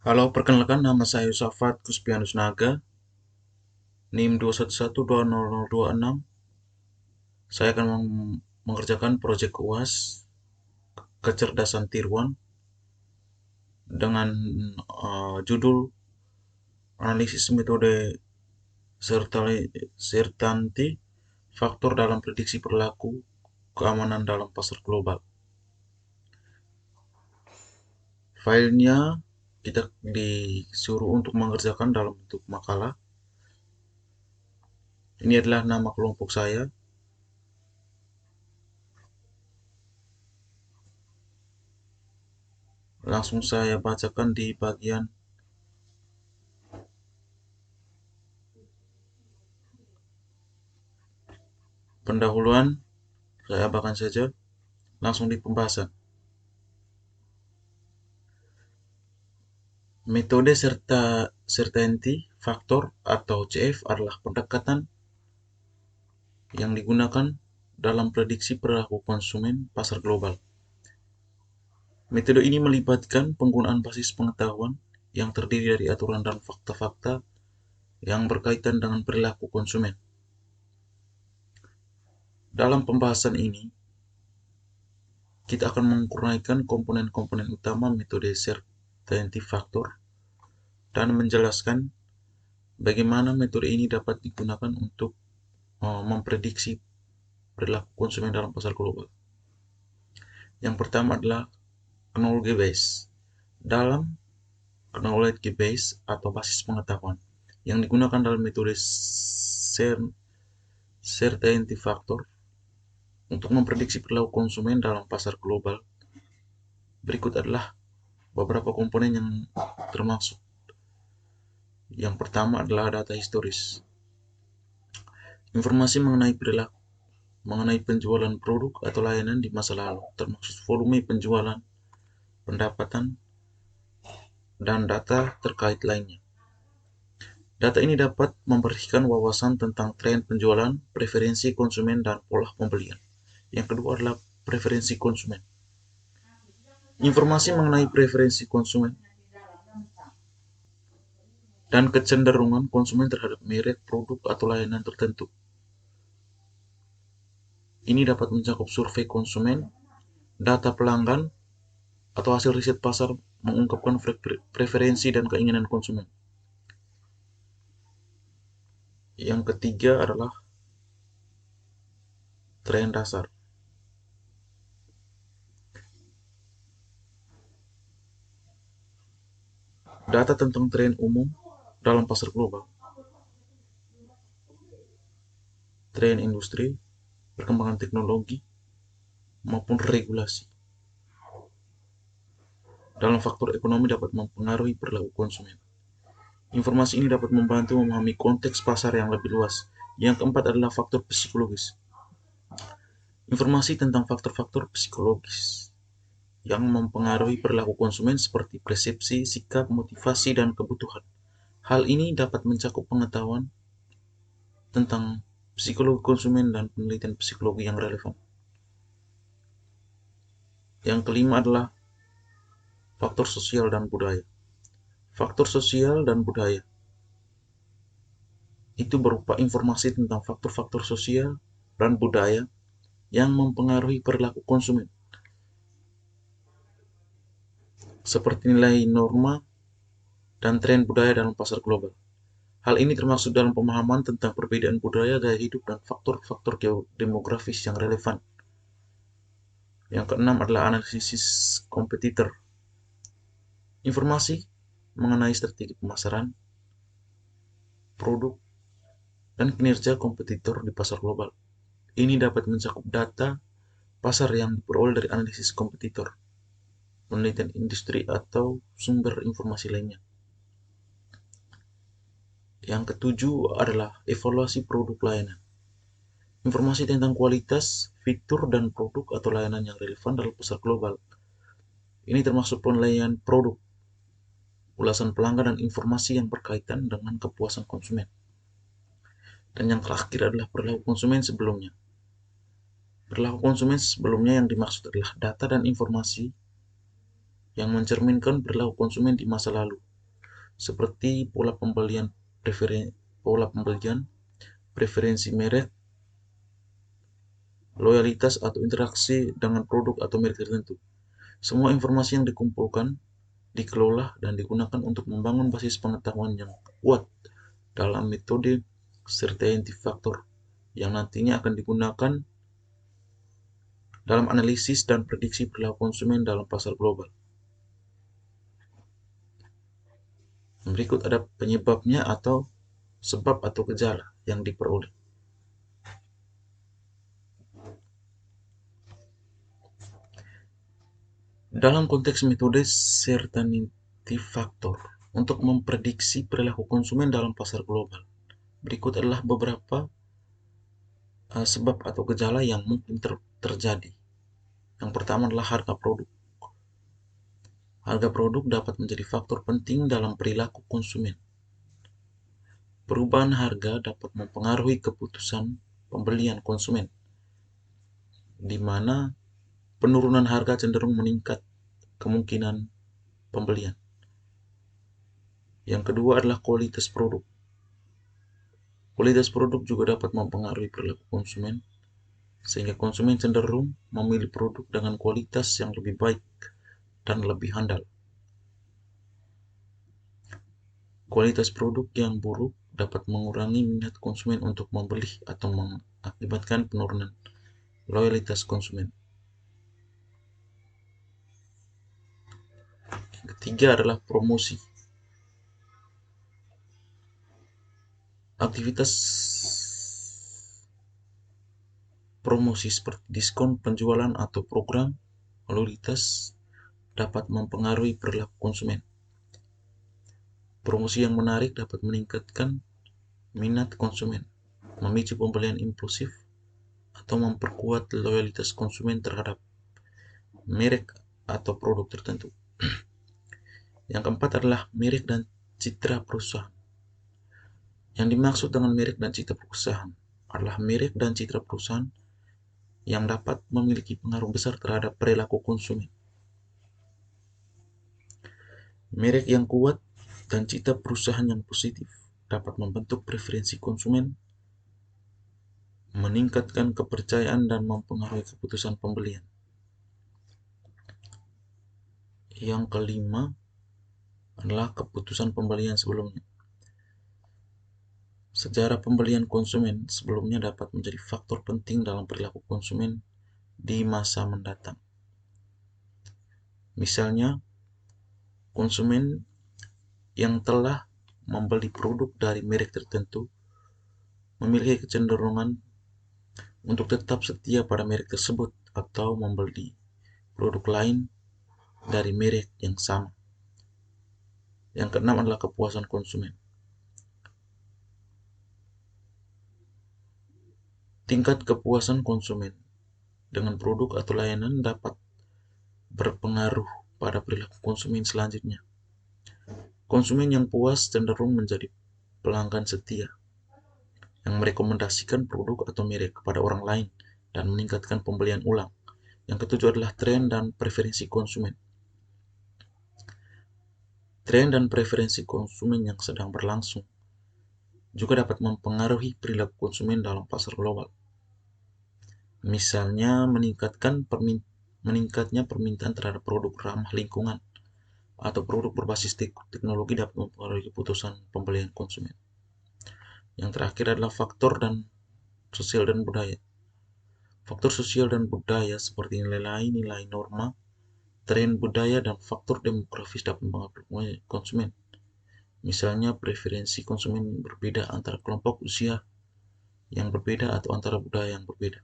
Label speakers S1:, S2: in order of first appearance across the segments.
S1: Halo, perkenalkan nama saya Yusafat Kuspianus Naga, NIM 2112026. Saya akan mengerjakan proyek UAS Kecerdasan Tiruan dengan judul Analisis Metode Sertanti Faktor dalam Prediksi Perilaku Keamanan dalam Pasar Global. Filenya kita disuruh untuk mengerjakan dalam bentuk makalah. Ini adalah nama kelompok saya. Langsung saya bacakan di bagian pendahuluan. Saya abakan saja. Langsung di pembahasan. Metode certainty factor atau CF adalah pendekatan yang digunakan dalam prediksi perilaku konsumen pasar global. Metode ini melibatkan penggunaan basis pengetahuan yang terdiri dari aturan dan fakta-fakta yang berkaitan dengan perilaku konsumen. Dalam pembahasan ini, kita akan menguraikan komponen-komponen utama metode certainty factor dan menjelaskan bagaimana metode ini dapat digunakan untuk memprediksi perilaku konsumen dalam pasar global. Yang pertama adalah knowledge base. Dalam knowledge base atau basis pengetahuan yang digunakan dalam metode certainty factor untuk memprediksi perilaku konsumen dalam pasar global, berikut adalah beberapa komponen yang termasuk. Yang pertama adalah data historis. Informasi mengenai penjualan produk atau layanan di masa lalu, termasuk volume penjualan, pendapatan, dan data terkait lainnya. Data ini dapat memberikan wawasan tentang tren penjualan, preferensi konsumen, dan pola pembelian. Yang kedua adalah preferensi konsumen. Informasi mengenai preferensi konsumen dan kecenderungan konsumen terhadap merek, produk, atau layanan tertentu. Ini dapat mencakup survei konsumen, data pelanggan, atau hasil riset pasar mengungkapkan preferensi dan keinginan konsumen. Yang ketiga adalah tren dasar. Data tentang tren umum dalam pasar global, tren industri, perkembangan teknologi, maupun regulasi dalam faktor ekonomi dapat mempengaruhi perilaku konsumen. Informasi ini dapat membantu memahami konteks pasar yang lebih luas. Yang keempat adalah faktor psikologis. Informasi tentang faktor-faktor psikologis yang mempengaruhi perilaku konsumen seperti persepsi, sikap, motivasi, dan kebutuhan. Hal ini dapat mencakup pengetahuan tentang psikologi konsumen dan penelitian psikologi yang relevan. Yang kelima adalah faktor sosial dan budaya. Faktor sosial dan budaya itu berupa informasi tentang faktor-faktor sosial dan budaya yang mempengaruhi perilaku konsumen, seperti nilai norma dan tren budaya dalam pasar global. Hal ini termasuk dalam pemahaman tentang perbedaan budaya, gaya hidup, dan faktor-faktor demografis yang relevan. Yang keenam adalah analisis kompetitor. Informasi mengenai strategi pemasaran, produk, dan kinerja kompetitor di pasar global. Ini dapat mencakup data pasar yang diperoleh dari analisis kompetitor, penelitian industri, atau sumber informasi lainnya. Yang ketujuh adalah evaluasi produk layanan. Informasi tentang kualitas, fitur, dan produk atau layanan yang relevan dalam pasar global. Ini termasuk penilaian produk, ulasan pelanggan, dan informasi yang berkaitan dengan kepuasan konsumen. Dan yang terakhir adalah perilaku konsumen sebelumnya. Perilaku konsumen sebelumnya yang dimaksud adalah data dan informasi yang mencerminkan perilaku konsumen di masa lalu. seperti pola pembelian, preferensi merek, loyalitas atau interaksi dengan produk atau merek tertentu. Semua informasi yang dikumpulkan, dikelola, dan digunakan untuk membangun basis pengetahuan yang kuat dalam metode certainty factor yang nantinya akan digunakan dalam analisis dan prediksi perilaku konsumen dalam pasar global. Berikut ada penyebabnya atau sebab atau gejala yang diperoleh. Dalam konteks metode certainty factor untuk memprediksi perilaku konsumen dalam pasar global, berikut adalah beberapa sebab atau gejala yang mungkin terjadi. Yang pertama adalah harga produk. Harga produk dapat menjadi faktor penting dalam perilaku konsumen. Perubahan harga dapat mempengaruhi keputusan pembelian konsumen, di mana penurunan harga cenderung meningkat kemungkinan pembelian. Yang kedua adalah kualitas produk. Kualitas produk juga dapat mempengaruhi perilaku konsumen, sehingga konsumen cenderung memilih produk dengan kualitas yang lebih baik dan lebih handal. Kualitas produk yang buruk dapat mengurangi minat konsumen untuk membeli atau mengakibatkan penurunan loyalitas konsumen. Yang ketiga adalah promosi. Aktivitas promosi seperti diskon, penjualan, atau program loyalitas dapat mempengaruhi perilaku konsumen. Promosi yang menarik dapat meningkatkan minat konsumen, memicu pembelian impulsif, atau memperkuat loyalitas konsumen terhadap merek atau produk tertentu. Yang keempat adalah merek dan citra perusahaan. Yang dimaksud dengan merek dan citra perusahaan adalah merek dan citra perusahaan yang dapat memiliki pengaruh besar terhadap perilaku konsumen. Merek yang kuat dan citra perusahaan yang positif dapat membentuk preferensi konsumen, meningkatkan kepercayaan, dan mempengaruhi keputusan pembelian. Yang kelima adalah keputusan pembelian sebelumnya. Sejarah pembelian konsumen sebelumnya dapat menjadi faktor penting dalam perilaku konsumen di masa mendatang. Misalnya, konsumen yang telah membeli produk dari merek tertentu memiliki kecenderungan untuk tetap setia pada merek tersebut atau membeli produk lain dari merek yang sama. Yang keenam adalah kepuasan konsumen. Tingkat kepuasan konsumen dengan produk atau layanan dapat berpengaruh pada perilaku konsumen selanjutnya. Konsumen yang puas cenderung menjadi pelanggan setia, yang merekomendasikan produk atau merek kepada orang lain dan meningkatkan pembelian ulang. Yang ketujuh adalah tren dan preferensi konsumen. Tren dan preferensi konsumen yang sedang berlangsung juga dapat mempengaruhi perilaku konsumen dalam pasar global. Misalnya, meningkatnya permintaan terhadap produk ramah lingkungan atau produk berbasis teknologi dapat mempengaruhi keputusan pembelian konsumen. Yang terakhir adalah faktor sosial dan budaya. Faktor sosial dan budaya seperti nilai norma, tren budaya, dan faktor demografis dapat mempengaruhi konsumen. Misalnya, preferensi konsumen berbeda antara kelompok usia yang berbeda atau antara budaya yang berbeda.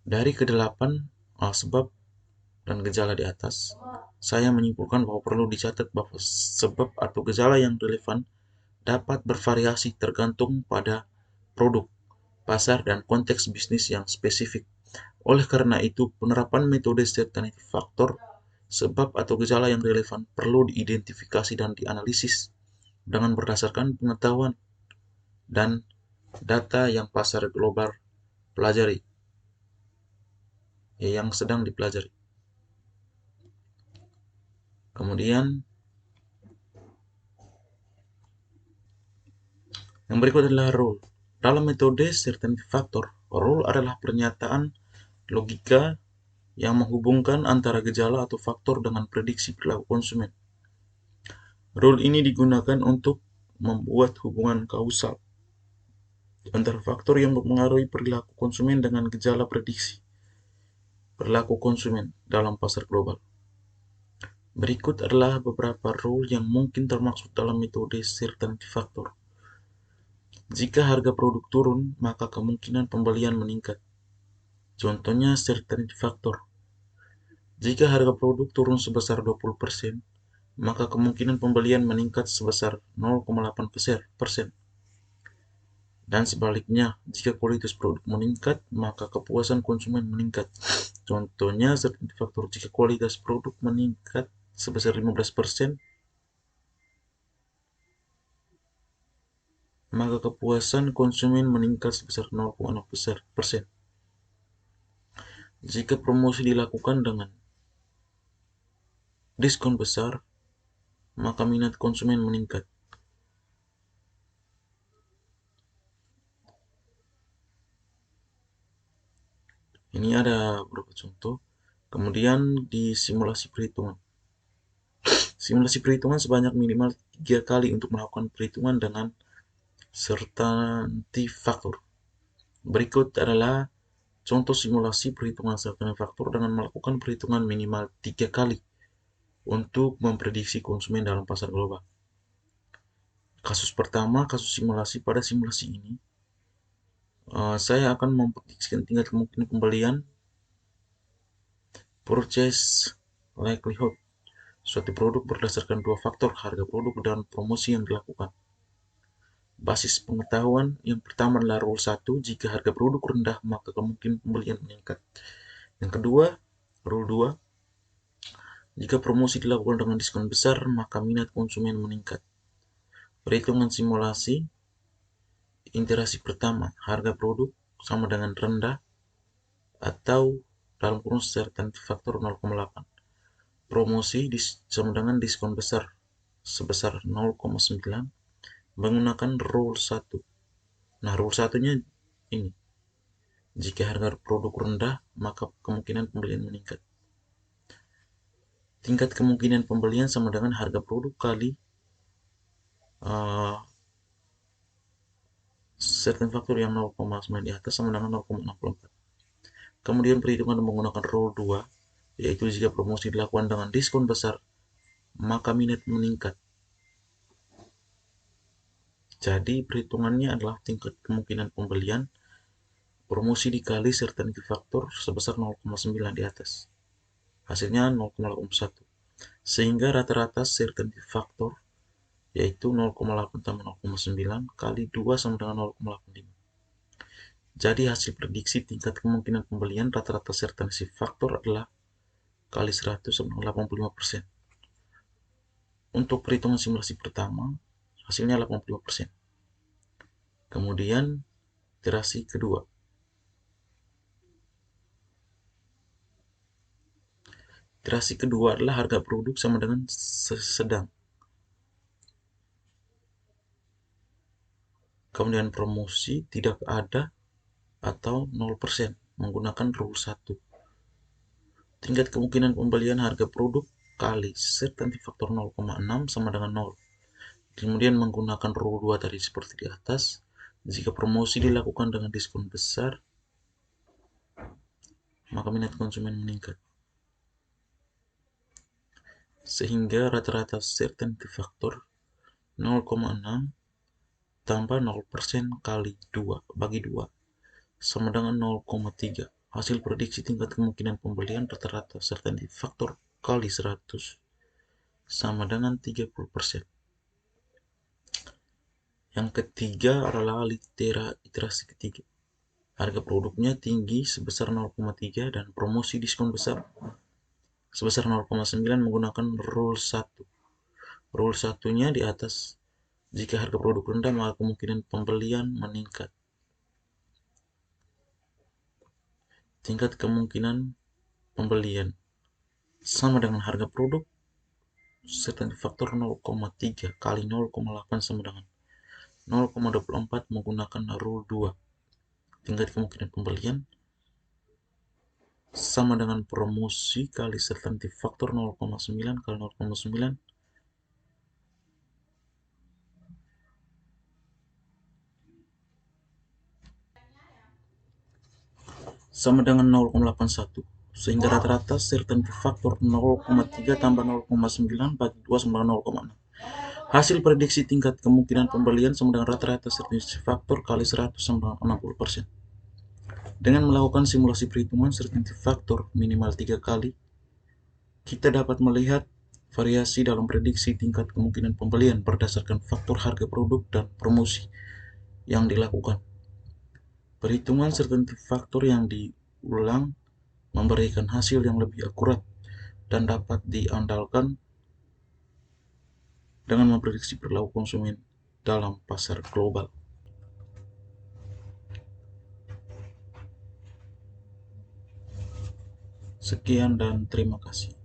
S1: Dari kedelapan sebab dan gejala di atas, saya menyimpulkan bahwa perlu dicatat bahwa sebab atau gejala yang relevan dapat bervariasi tergantung pada produk, pasar, dan konteks bisnis yang spesifik. Oleh karena itu, penerapan metode certainty factor, sebab atau gejala yang relevan perlu diidentifikasi dan dianalisis dengan berdasarkan pengetahuan dan data yang pasar global pelajari, yang sedang dipelajari. Kemudian, Yang berikut adalah rule. Dalam metode certainty factor, rule adalah pernyataan logika yang menghubungkan antara gejala atau faktor dengan prediksi perilaku konsumen. Rule ini digunakan untuk membuat hubungan kausal antara faktor yang mempengaruhi perilaku konsumen dengan gejala prediksi perilaku konsumen dalam pasar global. Berikut adalah beberapa rule yang mungkin termasuk dalam metode certainty factor. Jika harga produk turun, maka kemungkinan pembelian meningkat. Contohnya certainty factor. Jika harga produk turun sebesar 20%, maka kemungkinan pembelian meningkat sebesar 0,8%. Dan sebaliknya, jika kualitas produk meningkat, maka kepuasan konsumen meningkat. Contohnya certainty factor, jika kualitas produk meningkat sebesar 15%, maka kepuasan konsumen meningkat sebesar 0,6%. Jika promosi dilakukan dengan diskon besar, maka minat konsumen meningkat. Ini ada beberapa contoh. Kemudian di simulasi perhitungan. Simulasi perhitungan sebanyak minimal 3 kali untuk melakukan perhitungan dengan certainty factor. Berikut adalah contoh simulasi perhitungan certainty factor dengan melakukan perhitungan minimal 3 kali untuk memprediksi konsumen dalam pasar global. Kasus pertama, kasus simulasi. Pada simulasi ini, saya akan memprediksikan tingkat kemungkinan pembelian purchase likelihood suatu produk berdasarkan dua faktor, harga produk dan promosi yang dilakukan. Basis pengetahuan yang pertama adalah rule 1, jika harga produk rendah maka kemungkinan pembelian meningkat. Yang kedua, rule 2, jika promosi dilakukan dengan diskon besar maka minat konsumen meningkat. Perhitungan simulasi. Iterasi pertama, harga produk sama dengan rendah atau dalam kurung certainty factor 0,8. Promosi sama dengan diskon besar sebesar 0,9 menggunakan rule 1. Nah, rule 1-nya ini. Jika harga produk rendah, maka kemungkinan pembelian meningkat. Tingkat kemungkinan pembelian sama dengan harga produk kali certain factor yang 0,9 di atas sama dengan 0,64. Kemudian perhitungan menggunakan rule 2, yaitu jika promosi dilakukan dengan diskon besar, maka minat meningkat. Jadi perhitungannya adalah tingkat kemungkinan pembelian promosi dikali certainty factor sebesar 0,9 di atas. Hasilnya 0,81. Sehingga rata-rata certainty factor yaitu 0,8 tambah 0,9 kali 2 sama dengan 0,85. Jadi hasil prediksi tingkat kemungkinan pembelian rata-rata certainty factor adalah kali 100 sama dengan 85%. Untuk perhitungan simulasi pertama, hasilnya 85%. Kemudian iterasi kedua. Iterasi kedua adalah harga produk sama dengan sedang. Kemudian promosi tidak ada atau 0% menggunakan rule 1. Tingkat kemungkinan pembelian harga produk kali certainty factor 0,6 sama dengan 0. Kemudian menggunakan rule 2 tadi seperti di atas. Jika promosi dilakukan dengan diskon besar, maka minat konsumen meningkat. Sehingga rata-rata certainty factor 0,6 tambah 0% kali 2 bagi 2 sama dengan 0,3. Hasil prediksi tingkat kemungkinan pembelian rata-rata certainty factor kali 100 sama dengan 30%. Yang ketiga adalah iterasi ketiga. Harga produknya tinggi sebesar 0,3 dan promosi diskon besar sebesar 0,9 menggunakan rule 1. Rule 1-nya di atas. Jika harga produk rendah maka kemungkinan pembelian meningkat. Tingkat kemungkinan pembelian sama dengan harga produk certainty factor 0,3 kali 0,8 sama dengan 0,24 menggunakan rule 2. Tingkat kemungkinan pembelian sama dengan promosi kali certainty factor 0,9 kali 0,9 sama dengan 0,81, sehingga rata-rata certainty factor 0,3 tambah 0,9 bagi 2 sama dengan 0,6. Hasil prediksi tingkat kemungkinan pembelian sama dengan rata-rata certainty factor kali 100 sama dengan 60%. Dengan melakukan simulasi perhitungan certainty factor minimal 3 kali, kita dapat melihat variasi dalam prediksi tingkat kemungkinan pembelian berdasarkan faktor harga produk dan promosi yang dilakukan. Perhitungan certainty factor yang diulang memberikan hasil yang lebih akurat dan dapat diandalkan dengan memprediksi perilaku konsumen dalam pasar global. Sekian dan terima kasih.